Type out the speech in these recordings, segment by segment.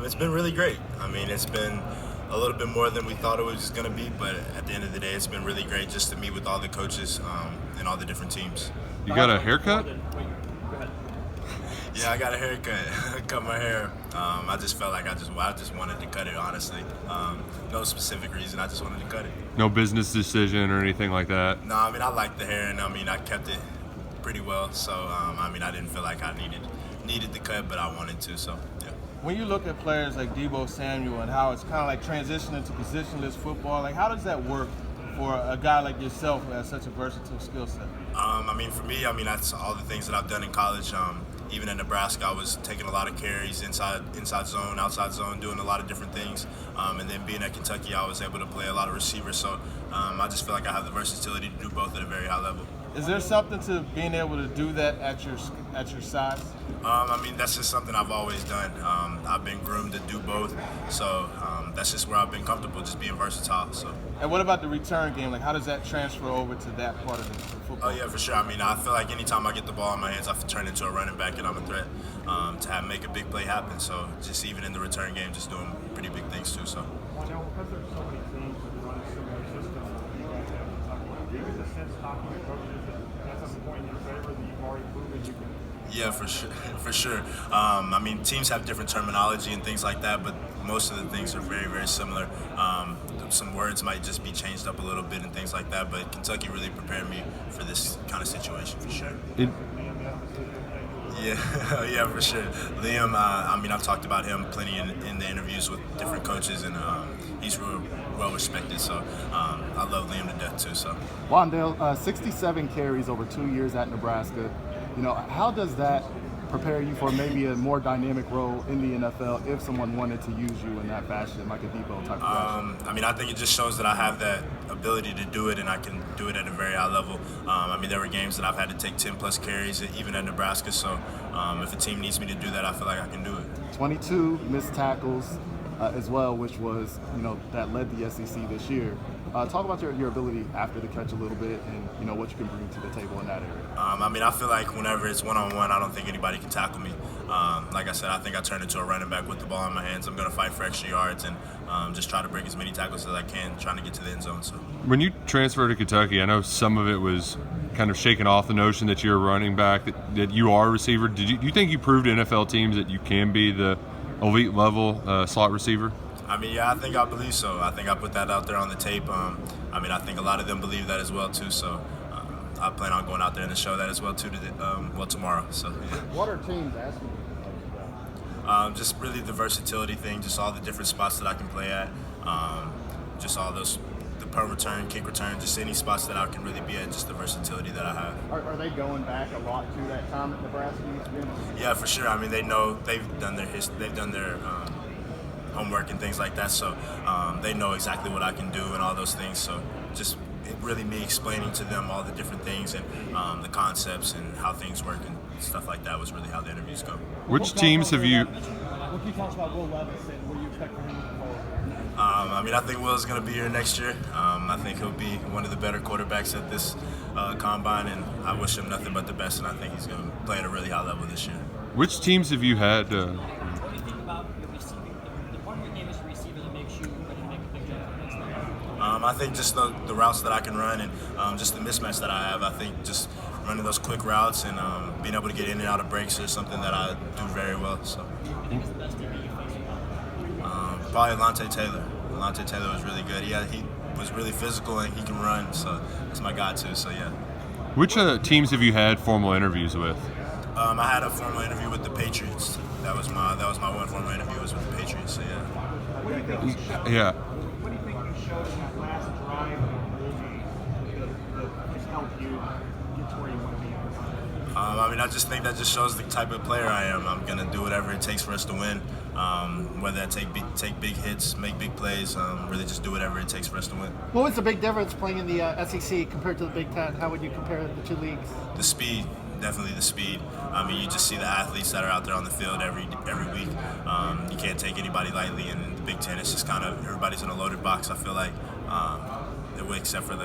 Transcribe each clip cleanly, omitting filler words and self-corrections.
It's been really great. I mean, it's been a little bit more than we thought it was going to be, but at the end of the day, it's been really great just to meet with all the coaches and all the different teams. You got a haircut? Yeah, I got a haircut. Cut my hair. I just felt like I just wanted to cut it, honestly. No specific reason. I just wanted to cut it. No business decision or anything like that? No, I mean, I like the hair, and I mean, I kept it pretty well. So, I mean, I didn't feel like I needed the cut, but I wanted to, so, yeah. When you look at players like Deebo Samuel and how it's kind of like transitioning to positionless football, like how does that work for a guy like yourself who has such a versatile skill set? I mean, for me, I mean, that's all the things that I've done in college. Even in Nebraska, I was taking a lot of carries inside zone, outside zone, doing a lot of different things. And then being at Kentucky, I was able to play a lot of receivers. So I just feel like I have the versatility to do both at a very high level. Is there something to being able to do that at your size? I mean, that's just something I've always done. I've been groomed to do both, so that's just where I've been comfortable, just being versatile. So. And what about the return game? Like, how does that transfer over to that part of the football? Oh yeah, for sure. I mean, I feel like anytime I get the ball in my hands, I turn into a running back, and I'm a threat to make a big play happen. So just even in the return game, just doing pretty big things too. So. Wan'Dale, because there's so many teams that run a similar system, do you get the sense talking to coaches that that's a point in your favor that you've already proven you can? Yeah, for sure. For sure. I mean, teams have different terminology and things like that, but most of the things are very, very similar. Some words might just be changed up a little bit and things like that, but Kentucky really prepared me for this kind of situation, for sure. Yeah, yeah, for sure. Liam, I mean, I've talked about him plenty in the interviews with different coaches, and he's real well respected. So I love Liam to death too. So. Wan'Dale, 67 carries over 2 years at Nebraska. You know, how does that prepare you for maybe a more dynamic role in the NFL if someone wanted to use you in that fashion, like a Deebo type of fashion? I mean, I think it just shows that I have that ability to do it, and I can do it at a very high level. I mean, there were games that I've had to take 10-plus carries, even at Nebraska. So if a team needs me to do that, I feel like I can do it. 22 missed tackles as well, which was, you know, that led the SEC this year. Talk about your ability after the catch a little bit and, you know, what you can bring to the table in that area. I mean, I feel like whenever it's one-on-one, I don't think anybody can tackle me. Like I said, I think I turn into a running back with the ball in my hands. I'm going to fight for extra yards and just try to break as many tackles as I can, trying to get to the end zone. So. When you transferred to Kentucky, I know some of it was kind of shaking off the notion that you're a running back, that you are a receiver. Do you think you proved to NFL teams that you can be the elite level slot receiver? I mean, yeah, I believe so. I think I put that out there on the tape. I mean, I think a lot of them believe that as well too. So I plan on going out there and to show that as well too. Tomorrow. So. Yeah. What are teams asking you about? Just really the versatility thing, just all the different spots that I can play at, just all those, the punt return, kick return, just any spots that I can really be at, just the versatility that I have. Are they going back a lot to that time at Nebraska? Yeah, for sure. I mean, they know they've done their homework and things like that, so they know exactly what I can do and all those things. So just really me explaining to them all the different things and the concepts and how things work and stuff like that was really how the interviews go. Which teams have you? What can you tell us about Will Levis and what do you expect from him moving forward? I mean, I think Will's going to be here next year. I think he'll be one of the better quarterbacks at this combine, and I wish him nothing but the best, and I think he's going to play at a really high level this year. Which teams have you had? What do you think about your receiver? The part of your game is receiver that makes you ready to make a big jump for the next level. I think just the routes that I can run and just the mismatch that I have. I think just running those quick routes and being able to get in and out of breaks is something that I do very well. So. I think it's the best team that you face about. Probably Lante Taylor. Lante Taylor was really good. He was really physical and he can run, so that's my guy too. So yeah. Which teams have you had formal interviews with? I had a formal interview with the Patriots. That was my one formal interview was with the Patriots. So yeah. What do you think? Yeah. What do you think you showed in that last drive of the bowl game that has helped you get to where you want to be? I mean, I just think that just shows the type of player I am. I'm gonna do whatever it takes for us to win. Whether I take big hits, make big plays, really just do whatever it takes for us to win. What was the big difference playing in the SEC compared to the Big Ten? How would you compare the two leagues? The speed, definitely the speed. I mean, you just see the athletes that are out there on the field every week. You can't take anybody lightly, and in the Big Ten, it's just kind of everybody's in a loaded box. I feel like, except for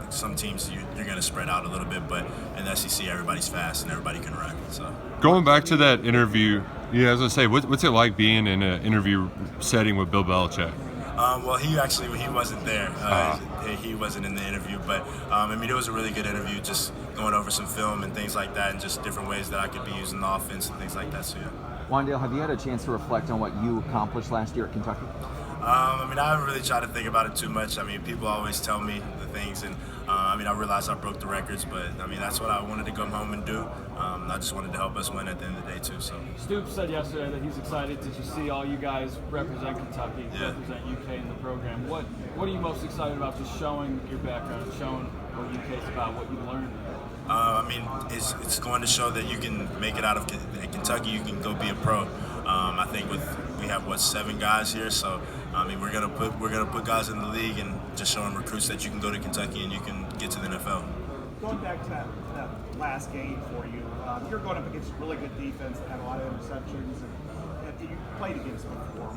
some teams, you're going to spread out a little bit, but in the SEC, everybody's fast and everybody can run. So going back to that interview Yeah, I was gonna say, what's it like being in an interview setting with Bill Belichick? Well, he wasn't there. He wasn't in the interview, but I mean, it was a really good interview. Just going over some film and things like that, and just different ways that I could be using the offense and things like that. So yeah. Wan'Dale, have you had a chance to reflect on what you accomplished last year at Kentucky? I mean, I haven't really tried to think about it too much. I mean, people always tell me the things, and I mean, I realized I broke the records, but I mean, that's what I wanted to come home and do. I just wanted to help us win at the end of the day too. So. Stoops said yesterday that he's excited to just see all you guys represent Kentucky, Yeah. represent UK in the program. What are you most excited about? Just showing your background, showing what UK is about, what you learned. I mean, it's going to show that you can make it out of Kentucky. You can go be a pro. I think we have 7 guys here, so I mean we're gonna put guys in the league and just showing recruits that you can go to Kentucky and you can get to the NFL. Going back to that last game for you, you're going up against a really good defense that had a lot of interceptions, and you played against them before.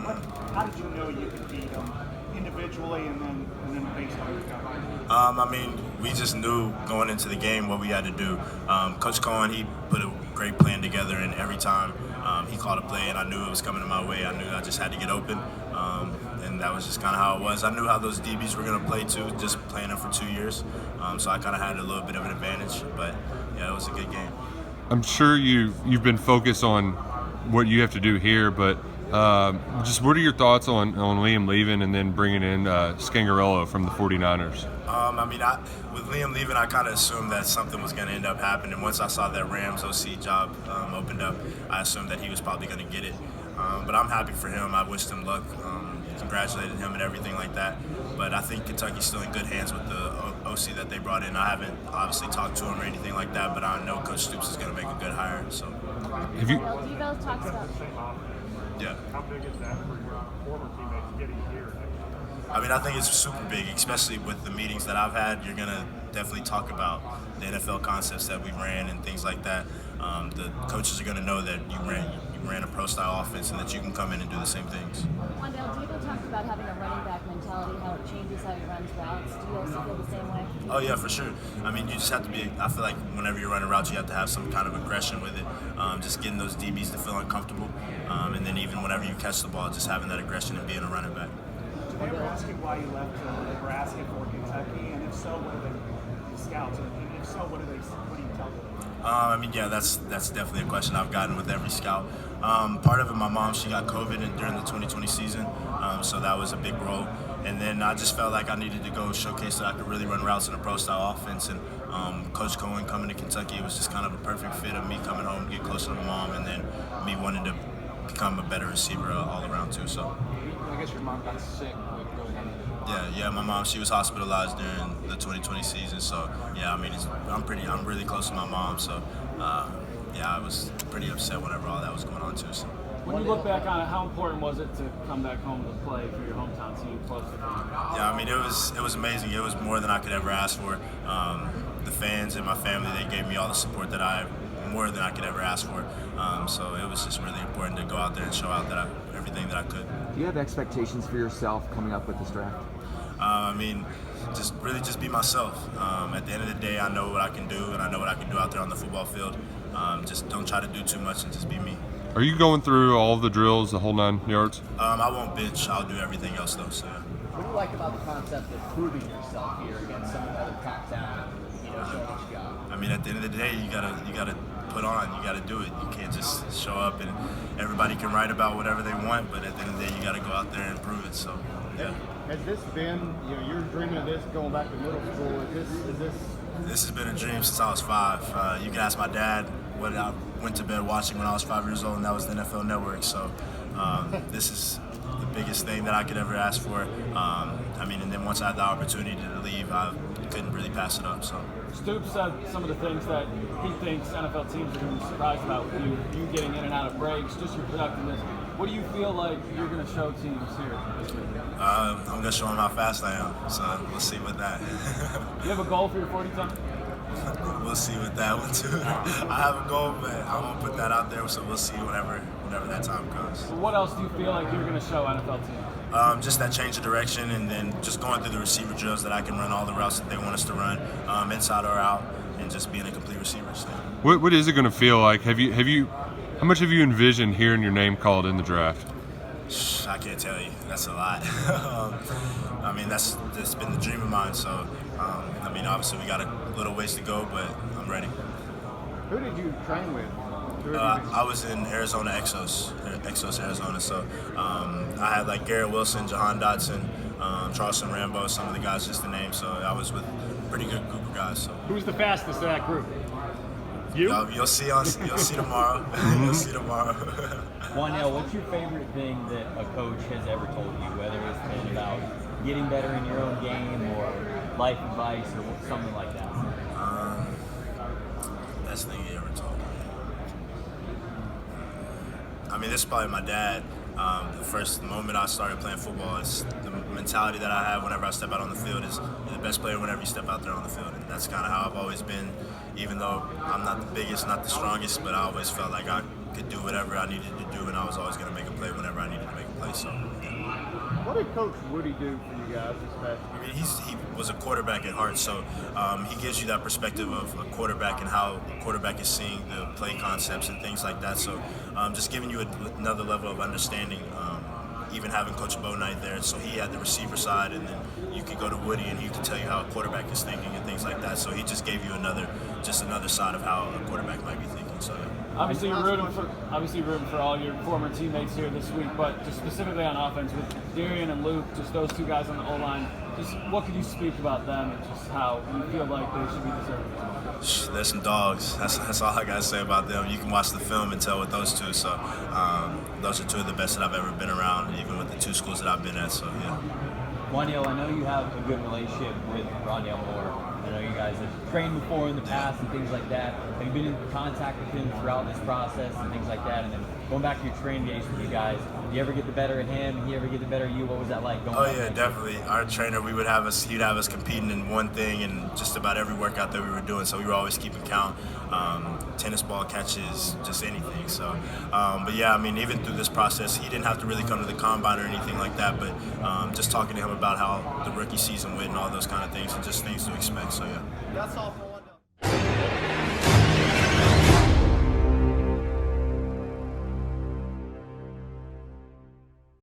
How did you know you could beat them individually and then based on your coverage? I mean, we just knew going into the game what we had to do. Coach Cohen, he put a great plan together, and every time he called a play and I knew it was coming my way, I knew I just had to get open, and that was just kind of how it was. I knew how those DBs were going to play too, just playing them for 2 years, so I kind of had a little bit of an advantage, but yeah, it was a good game. I'm sure you've been focused on what you have to do here, but just what are your thoughts on Liam leaving and then bringing in Scangarello from the 49ers? I mean, with Liam leaving, I kind of assumed that something was going to end up happening. Once I saw that Rams OC job opened up, I assumed that he was probably going to get it. But I'm happy for him. I wished him luck, congratulated him and everything like that. But I think Kentucky's still in good hands with the OC that they brought in. I haven't obviously talked to him or anything like that, but I know Coach Stoops is going to make a good hire. So, Have you? Devo talks about. Yeah. How big is that for your former teammates getting here? I mean, I think it's super big, especially with the meetings that I've had. You're going to definitely talk about the NFL concepts that we ran and things like that. The coaches are going to know that you ran a pro-style offense and that you can come in and do the same things. Wan'Dale, Devo talked about having a running back mentality, how it changes how he runs routes. Do you also feel the same way? Oh, yeah, for sure. I mean, you just have to be – I feel like whenever you're running routes, you have to have some kind of aggression with it, just getting those DBs to feel uncomfortable. And then even whenever you catch the ball, just having that aggression and being a running back. Did they ever ask you why you left Nebraska for Kentucky? And if so, what do the scouts? And if so, what do you tell them? I mean, yeah, that's definitely a question I've gotten with every scout. Part of it, my mom, she got COVID during the 2020 season, so that was a big role. And then I just felt like I needed to go showcase that I could really run routes in a pro-style offense. And Coach Cohen coming to Kentucky, it was just kind of a perfect fit of me coming home, get closer to my mom, and then me wanting to become a better receiver all around too. So. I guess your mom got sick. Yeah, my mom, she was hospitalized during the 2020 season, so yeah, I mean, I'm really close to my mom, so yeah, I was pretty upset whenever all that was going on too. So. When you look back on it, how important was it to come back home to play for your hometown team close to home? Yeah, I mean, it was amazing. It was more than I could ever ask for. The fans and my family, they gave me all the support more than I could ever ask for. So it was just really important to go out there and show out that everything that I could. Do you have expectations for yourself coming up with this draft? I mean, just be myself. At the end of the day, I know what I can do, and I know what I can do out there on the football field. Just don't try to do too much and just be me. Are you going through all the drills, the whole 9 yards? I won't bench. I'll do everything else though. So. What do you like about the concept of proving yourself here against some of the other top talent? Showing what you got. I mean, at the end of the day, you gotta put on. You gotta do it. You can't just show up and everybody can write about whatever they want, but at the end of the day, you gotta go out there and prove it. So, yeah. Has this been, you're dreaming of this going back to middle school? This has been a dream since I was 5. You can ask my dad what I went to bed watching when I was 5 years old, and that was the NFL Network. So this is the biggest thing that I could ever ask for. I mean, and then once I had the opportunity to leave, I couldn't really pass it up. So. Stoops said some of the things that he thinks NFL teams are going to be surprised about with you getting in and out of breaks, just your productiveness. What do you feel like you're going to show teams here this week? I'm going to show them how fast I am, so we'll see with that. You have a goal for your 40 time? We'll see with that one too. I have a goal, but I won't put that out there, so we'll see whenever that time comes. So what else do you feel like you're going to show NFL teams? Just that change of direction, and then just going through the receiver drills that I can run all the routes that they want us to run, inside or out, and just being a complete receiver. So. What is it going to feel like? Have you How much have you envisioned hearing your name called in the draft? I can't tell you. That's a lot. I mean, that's been the dream of mine. So, I mean, obviously we got a little ways to go, but I'm ready. Who did you train with? I was in Arizona Exos, Arizona. So I had like Garrett Wilson, Jahan Dotson, Charleston Rambo, some of the guys just to name. So I was with a pretty good group of guys. So Who's the fastest of that group? You? You'll see tomorrow. You'll see tomorrow. Wan'Dale, what's your favorite thing that a coach has ever told you, whether it's been about getting better in your own game or life advice or something like that? Best thing he ever told me. I mean, this is probably my dad. The first moment I started playing football, is the mentality that I have whenever I step out on the field is you're the best player whenever you step out there on the field. And that's kind of how I've always been, even though I'm not the biggest, not the strongest, but I always felt like I could do whatever I needed to do, and I was always going to make a play whenever I needed to make a play. So, yeah. What did Coach Woody do for you guys this past year? I mean, he was a quarterback at heart, so he gives you that perspective of a quarterback and how a quarterback is seeing the play concepts and things like that. So just giving you another level of understanding. Even having Coach Bo Knight there, so he had the receiver side, and then you could go to Woody and he could tell you how a quarterback is thinking and things like that. So he just gave you another side of how a quarterback might be thinking. So Obviously, you're rooting for all your former teammates here this week, but just specifically on offense with Darian and Luke, just those two guys on the O-line. Just what could you speak about them and just how you feel like they should be deserving? They're some dogs. That's all I gotta say about them. You can watch the film and tell with those two. So those are two of the best that I've ever been around, even with the two schools that I've been at. So yeah. Wan'Dale, I know you have a good relationship with Rondale Moore. I know you guys have trained before in the past and things like that. Have you been in contact with him throughout this process and things like that? And then going back to your training days with you guys, do you ever get the better of him? Did he ever get the better of you? What was that like going? Oh yeah, definitely. Our trainer, he'd have us competing in one thing and just about every workout that we were doing. So we were always keeping count. Tennis ball catches, just anything. So, but yeah, I mean, even through this process, he didn't have to really come to the combine or anything like that. But just talking to him about how the rookie season went and all those kind of things, and just things to expect. So yeah. That's all.